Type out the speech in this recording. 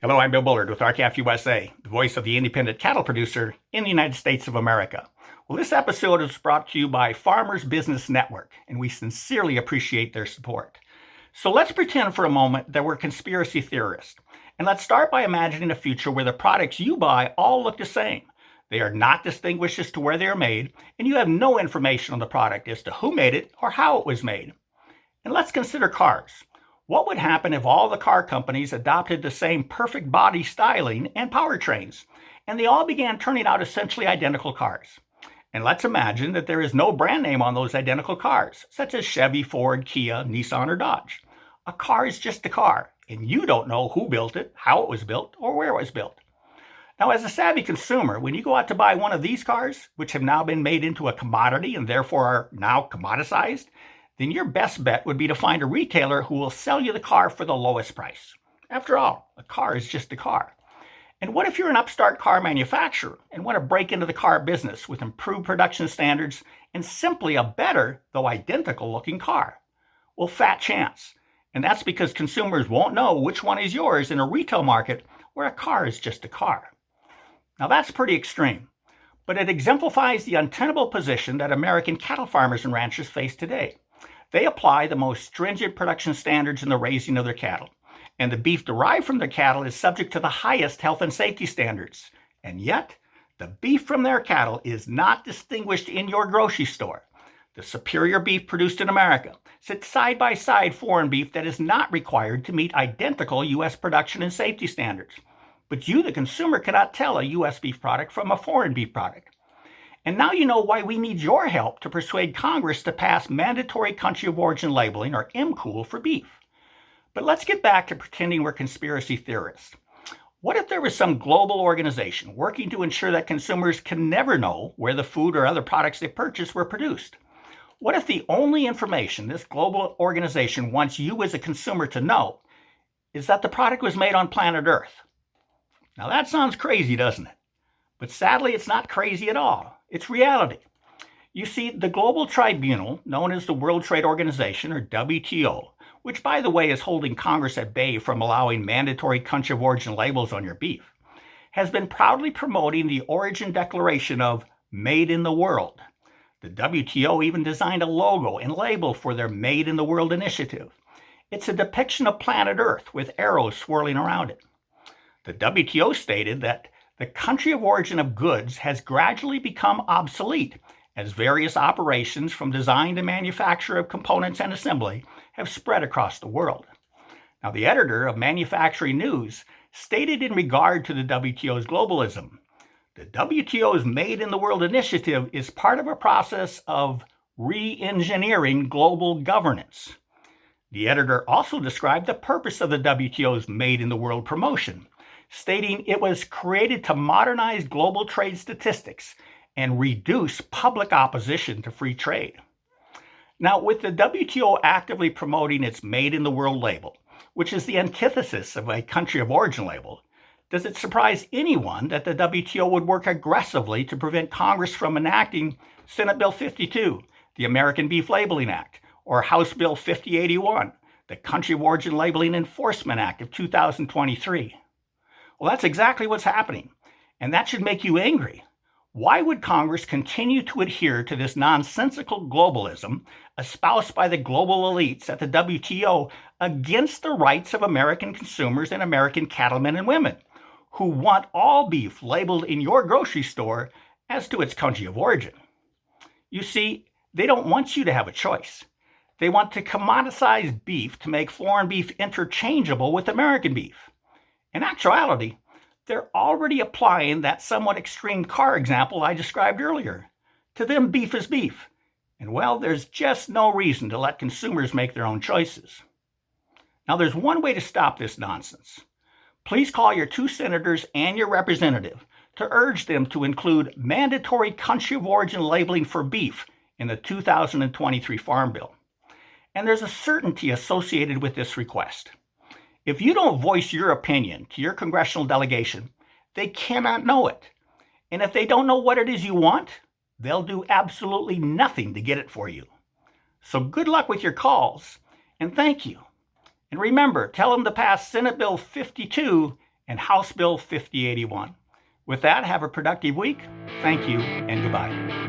Hello, I'm Bill Bullard with RCAF USA, the voice of the independent cattle producer in the United States of America. Well, this episode is brought to you by Farmers Business Network, and we sincerely appreciate their support. So let's pretend for a moment that we're conspiracy theorists, and let's start by imagining a future where the products you buy all look the same. They are not distinguished as to where they are made, and you have no information on the product as to who made it or how it was made. And let's consider cars. What would happen if all the car companies adopted the same perfect body styling and powertrains, and they all began turning out essentially identical cars? And let's imagine that there is no brand name on those identical cars, such as Chevy, Ford, Kia, Nissan, or Dodge. A car is just a car, and you don't know who built it, how it was built, or where it was built. Now, as a savvy consumer, when you go out to buy one of these cars, which have now been made into a commodity and therefore are now commoditized, then your best bet would be to find a retailer who will sell you the car for the lowest price. After all, a car is just a car. And what if you're an upstart car manufacturer and want to break into the car business with improved production standards and simply a better, though identical looking car? Well, fat chance. And that's because consumers won't know which one is yours in a retail market where a car is just a car. Now that's pretty extreme, but it exemplifies the untenable position that American cattle farmers and ranchers face today. They apply the most stringent production standards in the raising of their cattle, and the beef derived from their cattle is subject to the highest health and safety standards. And yet, the beef from their cattle is not distinguished in your grocery store. The superior beef produced in America sits side by side foreign beef that is not required to meet identical U.S. production and safety standards. But you, the consumer, cannot tell a U.S. beef product from a foreign beef product. And now you know why we need your help to persuade Congress to pass mandatory country of origin labeling, or MCOOL, for beef. But let's get back to pretending we're conspiracy theorists. What if there was some global organization working to ensure that consumers can never know where the food or other products they purchase were produced? What if the only information this global organization wants you as a consumer to know is that the product was made on planet Earth? Now that sounds crazy, doesn't it? But sadly, it's not crazy at all. It's reality. You see, the global tribunal, known as the World Trade Organization, or WTO, which, by the way, is holding Congress at bay from allowing mandatory country of origin labels on your beef, has been proudly promoting the origin declaration of Made in the World. The WTO even designed a logo and label for their Made in the World initiative. It's a depiction of planet Earth with arrows swirling around it. The WTO stated that the country of origin of goods has gradually become obsolete as various operations from design to manufacture of components and assembly have spread across the world. Now, the editor of Manufacturing News stated in regard to the WTO's globalism, the WTO's Made in the World initiative is part of a process of re-engineering global governance. The editor also described the purpose of the WTO's Made in the World promotion, stating it was created to modernize global trade statistics and reduce public opposition to free trade. Now, with the WTO actively promoting its Made in the World label, which is the antithesis of a country of origin label, does it surprise anyone that the WTO would work aggressively to prevent Congress from enacting Senate Bill 52, the American Beef Labeling Act, or House Bill 5081, the Country of Origin Labeling Enforcement Act of 2023? Well, that's exactly what's happening, and that should make you angry. Why would Congress continue to adhere to this nonsensical globalism espoused by the global elites at the WTO against the rights of American consumers and American cattlemen and women who want all beef labeled in your grocery store as to its country of origin? You see, they don't want you to have a choice. They want to commoditize beef to make foreign beef interchangeable with American beef. In actuality, they're already applying that somewhat extreme car example I described earlier. To them, beef is beef. And well, there's just no reason to let consumers make their own choices. Now, there's one way to stop this nonsense. Please call your 2 senators and your representative to urge them to include mandatory country of origin labeling for beef in the 2023 Farm Bill. And there's a certainty associated with this request. If you don't voice your opinion to your congressional delegation, they cannot know it. And if they don't know what it is you want, they'll do absolutely nothing to get it for you. So good luck with your calls, and thank you. And remember, tell them to pass Senate Bill 52 and House Bill 5081. With that, have a productive week. Thank you and goodbye.